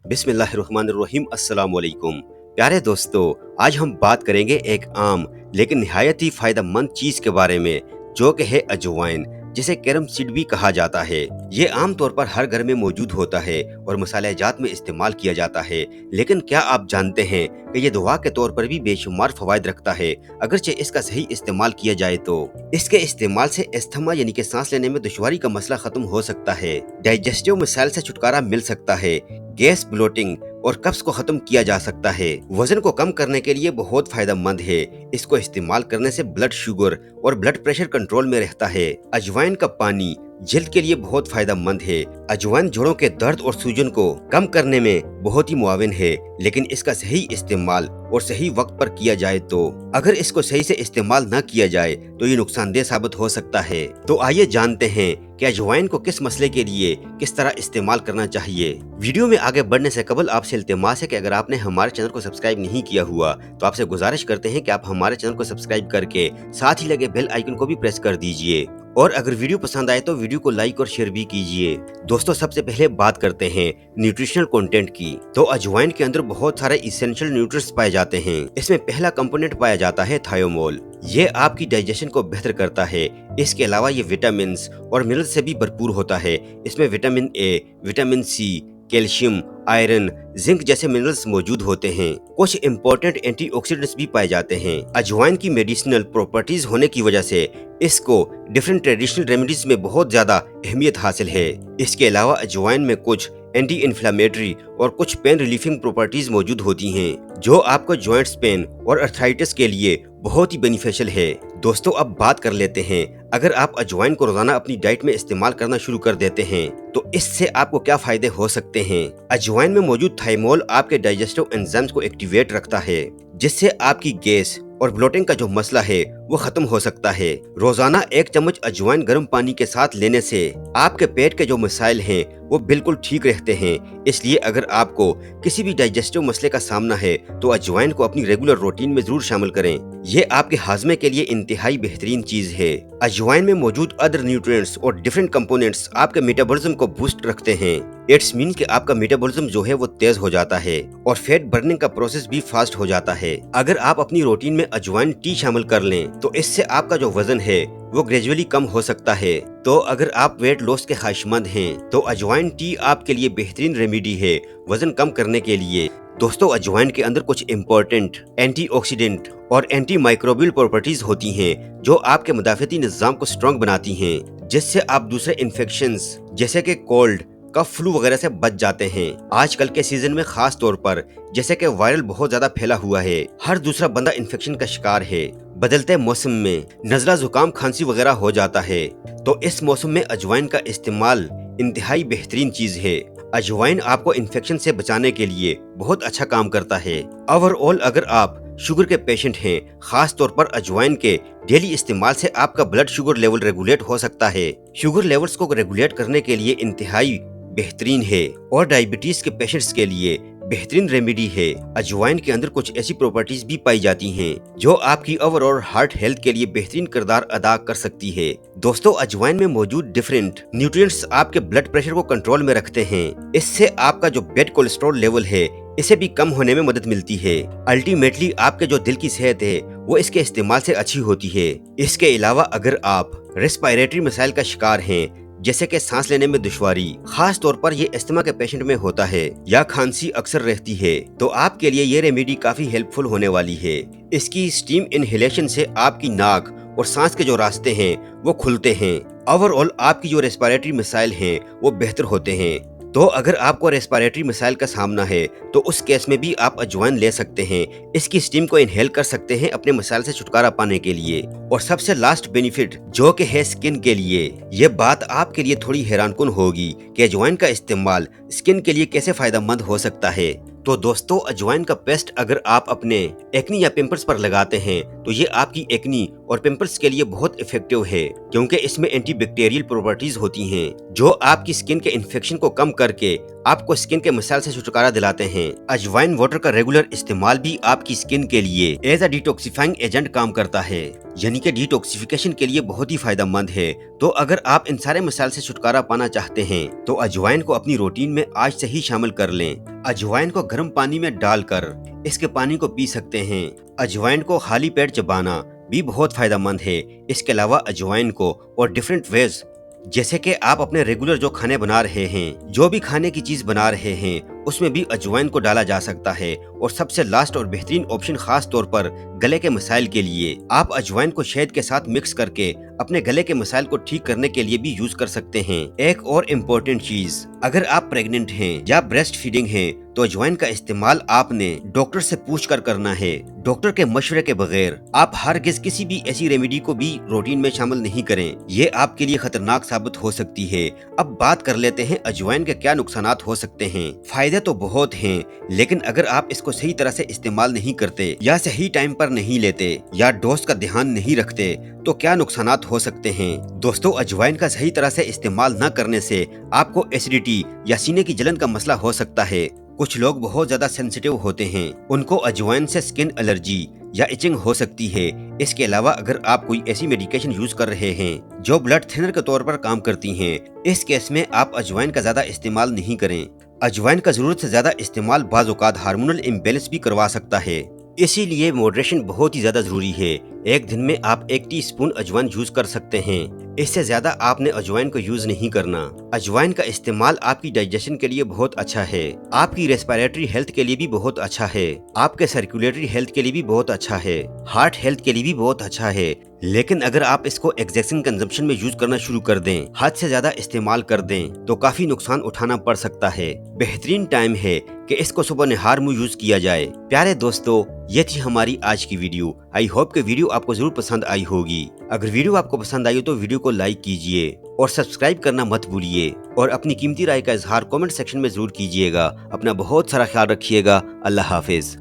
बिस्मिल्लाहिर्रहमानिर्रहीम। अस्सलाम वालेकुम। प्यारे दोस्तों, आज हम बात करेंगे एक आम लेकिन निहायत ही फायदेमंद चीज के बारे में, जो कि है अजवाइन, जिसे कैरम सीड भी कहा जाता है। ये आम तौर पर हर घर में मौजूद होता है और मसाले जात में इस्तेमाल किया जाता है। लेकिन क्या आप जानते हैं कि ये दवा के तौर पर भी बेशुमार फवायद रखता है, अगरचे इसका सही इस्तेमाल किया जाए तो। इसके इस्तेमाल से अस्थमा यानी कि सांस लेने में दुश्वारी का मसला खत्म हो सकता है, डाइजेस्टिव मसाइल से छुटकारा मिल सकता है, गैस, ब्लोटिंग और कब्ज को खत्म किया जा सकता है। वजन को कम करने के लिए बहुत फायदेमंद है। इसको इस्तेमाल करने से ब्लड शुगर और ब्लड प्रेशर कंट्रोल में रहता है। अजवाइन का पानी जल्द के लिए बहुत फायदेमंद है। अजवाइन जोड़ों के दर्द और सूजन को कम करने में बहुत ही मुआविन है, लेकिन इसका सही इस्तेमाल और सही वक्त पर किया जाए तो। अगर इसको सही से इस्तेमाल न किया जाए तो ये नुकसानदेह साबित हो सकता है। तो आइए जानते हैं कि अजवाइन को किस मसले के लिए किस तरह इस्तेमाल करना चाहिए। वीडियो में आगे बढ़ने से कबल आपसे इल्तिमास है कि अगर आपने हमारे चैनल को सब्सक्राइब नहीं किया हुआ तो आपसे गुजारिश करते हैं कि आप हमारे चैनल को सब्सक्राइब करके साथ ही लगे बेल आइकन को भी प्रेस कर दीजिए, और अगर वीडियो पसंद आए तो वीडियो को लाइक और शेयर भी कीजिए। दोस्तों, सबसे पहले बात करते हैं न्यूट्रिशनल कंटेंट की। तो अजवाइन के अंदर बहुत सारे इसेंशियल न्यूट्रिएंट्स पाए जाते हैं। इसमें पहला कंपोनेंट पाया जाता है थायोमोल। ये आपकी डाइजेशन को बेहतर करता है। इसके अलावा ये विटामिन और मिनरल से भी भरपूर होता है। इसमें vitamin A, vitamin C, calcium, iron, zinc जैसे मिनरल्स मौजूद होते हैं। कुछ इम्पोर्टेंट एंटीऑक्सीडेंट्स भी पाए जाते हैं। अजवाइन की मेडिसिनल प्रॉपर्टीज होने की वजह से इसको डिफरेंट ट्रेडिशनल रेमेडीज में बहुत ज्यादा अहमियत हासिल है। इसके अलावा अजवाइन में कुछ एंटी इन्फ्लामेटरी और कुछ पेन रिलीफिंग प्रॉपर्टीज मौजूद होती हैं, जो आपको जॉइंट्स पेन और अर्थराइटिस के लिए बहुत ही बेनिफिशियल है। दोस्तों, अब बात कर लेते हैं, अगर आप अजवाइन को रोजाना अपनी डाइट में इस्तेमाल करना शुरू कर देते हैं तो इससे आपको क्या फायदे हो सकते हैं। अजवाइन में मौजूद थाइमोल आपके डाइजेस्टिव एंजाइम्स को एक्टिवेट रखता है, जिससे आपकी गैस और ब्लोटिंग का जो मसला है वो खत्म हो सकता है। रोजाना 1 चम्मच अजवाइन गर्म पानी के साथ लेने से आपके पेट के जो मसाइल हैं वो बिल्कुल ठीक रहते हैं। इसलिए अगर आपको किसी भी डाइजेस्टिव मसले का सामना है तो अजवाइन को अपनी रेगुलर रूटीन में जरूर शामिल करें। ये आपके हाजमे के लिए इंतहाई बेहतरीन चीज है। अजवाइन में मौजूद अदर न्यूट्रिएंट्स और डिफरेंट कंपोनेंट्स आपके मेटाबॉलिज्म को बूस्ट रखते हैं। इट्स मीन कि आपका मेटाबॉलिज्म जो है वो तेज हो जाता है और फैट बर्निंग का प्रोसेस भी फास्ट हो जाता है। अगर आप अपनी रूटीन में अजवाइन टी शामिल कर लें तो इससे आपका जो वजन है वो ग्रेजुअली कम हो सकता है। तो अगर आप वेट लॉस के ख्वाहिशमंद हैं तो अजवाइन टी आपके लिए बेहतरीन रेमेडी है वजन कम करने के लिए। दोस्तों, अजवाइन के अंदर कुछ इम्पोर्टेंट एंटीऑक्सीडेंट और एंटी माइक्रोबियल प्रॉपर्टीज होती हैं, जो आपके मुदाफिती निज़ाम को स्ट्रॉन्ग बनाती हैं, जिससे आप दूसरे इन्फेक्शंस जैसे कि कोल्ड, कफ, फ्लू वगैरह से बच जाते हैं। आजकल के सीजन में खास तौर पर जैसे कि वायरल बहुत ज्यादा फैला हुआ है, हर दूसरा बंदा इन्फेक्शन का शिकार है। बदलते मौसम में नजला, जुकाम, खांसी वगैरह हो जाता है, तो इस मौसम में अजवाइन का इस्तेमाल इंतहाई बेहतरीन चीज है। अजवाइन आपको इन्फेक्शन से बचाने के लिए बहुत अच्छा काम करता है। ओवरऑल अगर आप शुगर के पेशेंट हैं, खास तौर पर अजवाइन के डेली इस्तेमाल से आपका ब्लड शुगर लेवल रेगुलेट हो सकता है। शुगर लेवल्स को रेगुलेट करने के लिए इंतहाई बेहतरीन है और डायबिटीज के पेशेंट्स के लिए बेहतरीन रेमेडी है। अजवाइन के अंदर कुछ ऐसी प्रॉपर्टीज भी पाई जाती हैं जो आपकी ओवरऑल हार्ट हेल्थ के लिए बेहतरीन किरदार अदा कर सकती है। दोस्तों, अजवाइन में मौजूद डिफरेंट न्यूट्रिएंट्स आपके ब्लड प्रेशर को कंट्रोल में रखते हैं। इससे आपका जो बैड कोलेस्ट्रॉल लेवल है इसे भी कम होने में मदद मिलती है। अल्टीमेटली आपके जो दिल की सेहत है वो इसके इस्तेमाल से अच्छी होती है। इसके अलावा अगर आप रेस्पिरेटरी मसाइल का शिकार हैं, जैसे कि सांस लेने में दुश्वारी, खास तौर पर ये अस्थमा के पेशेंट में होता है, या खांसी अक्सर रहती है, तो आपके लिए ये रेमेडी काफी हेल्पफुल होने वाली है। इसकी स्टीम इनहेलेशन से आपकी नाक और सांस के जो रास्ते हैं वो खुलते हैं। ओवरऑल आपकी जो रेस्पिरेटरी मसाइल हैं वो बेहतर होते हैं। तो अगर आपको रेस्पिरेटरी मसाइल का सामना है तो उस केस में भी आप अजवाइन ले सकते हैं। इसकी स्टीम को इनहेल कर सकते हैं अपने मसाइल से छुटकारा पाने के लिए। और सबसे लास्ट बेनिफिट जो कि है स्किन के लिए, ये बात आपके लिए थोड़ी हैरानकुन होगी कि अजवाइन का इस्तेमाल स्किन के लिए कैसे फायदेमंद हो सकता है। तो दोस्तों, अजवाइन का पेस्ट अगर आप अपने एक्नी या पिंपल्स पर लगाते हैं तो ये आपकी एक्नी और पिंपल्स के लिए बहुत इफेक्टिव है, क्योंकि इसमें एंटीबैक्टीरियल प्रॉपर्टीज होती हैं जो आपकी स्किन के इन्फेक्शन को कम करके आपको स्किन के मसाइल से छुटकारा दिलाते हैं। अजवाइन वाटर का रेगुलर इस्तेमाल भी आपकी स्किन के लिए एज अ डिटॉक्सिफाइंग एजेंट काम करता है, यानी कि डिटॉक्सिफिकेशन के लिए बहुत ही फायदेमंद है। तो अगर आप इन सारे मसाइल से छुटकारा पाना चाहते हैं तो अजवाइन को अपनी रूटीन में आज से ही शामिल कर लें। अजवाइन को गर्म पानी में डालकर इसके पानी को पी सकते हैं। अजवाइन को खाली पेट चबाना भी बहुत फायदेमंद है। इसके अलावा अजवाइन को और डिफरेंट वेज, जैसे कि आप अपने रेगुलर जो खाने बना रहे हैं, जो भी खाने की चीज बना रहे हैं, उसमें भी अजवाइन को डाला जा सकता है। और सबसे लास्ट और बेहतरीन ऑप्शन खास तौर पर गले के मसाइल के लिए, आप अजवाइन को शहद के साथ मिक्स करके अपने गले के मसाइल को ठीक करने के लिए भी यूज कर सकते हैं। एक और इम्पोर्टेंट चीज, अगर आप प्रेग्नेंट हैं या ब्रेस्ट फीडिंग हैं तो अजवाइन का इस्तेमाल आपने डॉक्टर से पूछ कर करना है। डॉक्टर के मशवरे के बगैर आप हरगिज़ किसी भी ऐसी रेमेडी को भी रूटीन में शामिल नहीं करें, ये आपके लिए खतरनाक साबित हो सकती है। अब बात कर लेते हैं अजवाइन के क्या नुकसानात हो सकते हैं। फायदे तो बहुत हैं, लेकिन अगर आप इसको सही तरह से इस्तेमाल नहीं करते या सही टाइम पर नहीं लेते या डोज का ध्यान नहीं रखते तो क्या नुकसानात हो सकते हैं। दोस्तों, अजवाइन का सही तरह से इस्तेमाल न करने से आपको एसिडिटी या सीने की जलन का मसला हो सकता है। कुछ लोग बहुत ज्यादा सेंसिटिव होते हैं, उनको अजवाइन से स्किन एलर्जी या इचिंग हो सकती है। इसके अलावा अगर आप कोई ऐसी मेडिकेशन यूज कर रहे हैं जो ब्लड थिनर के तौर पर काम करती हैं, इस केस में आप अजवाइन का ज्यादा इस्तेमाल नहीं करें। अजवाइन का जरूरत से ज्यादा इस्तेमाल बाज़ औक़ात हार्मोनल इम्बैलेंस भी करवा सकता है, इसीलिए मॉडरेशन बहुत ही ज्यादा जरूरी है। एक दिन में आप 1 टीस्पून अजवाइन यूज कर सकते हैं, इससे ज्यादा आपने अजवाइन को यूज नहीं करना। अजवाइन का इस्तेमाल आपकी डाइजेशन के लिए बहुत अच्छा है, आपकी रेस्पिरेटरी हेल्थ के लिए भी बहुत अच्छा है, आपके सर्कुलेटरी हेल्थ के लिए भी बहुत अच्छा है, हार्ट हेल्थ के लिए भी बहुत अच्छा है। लेकिन अगर आप इसको एक्सेसिव कंजम्पशन में यूज करना शुरू कर दें, हद से ज्यादा इस्तेमाल कर दें, तो काफी नुकसान उठाना पड़ सकता है। बेहतरीन टाइम है कि इसको सुबह निहार मुंह यूज किया जाए। प्यारे दोस्तों, ये थी हमारी आज की वीडियो। आई होप कि वीडियो आपको जरूर पसंद आई होगी। अगर वीडियो आपको पसंद आई हो तो वीडियो को लाइक कीजिए और सब्सक्राइब करना मत भूलिए, और अपनी कीमती राय का इजहार कमेंट सेक्शन में जरूर कीजिएगा। अपना बहुत सारा ख्याल रखिएगा। अल्लाह हाफिज।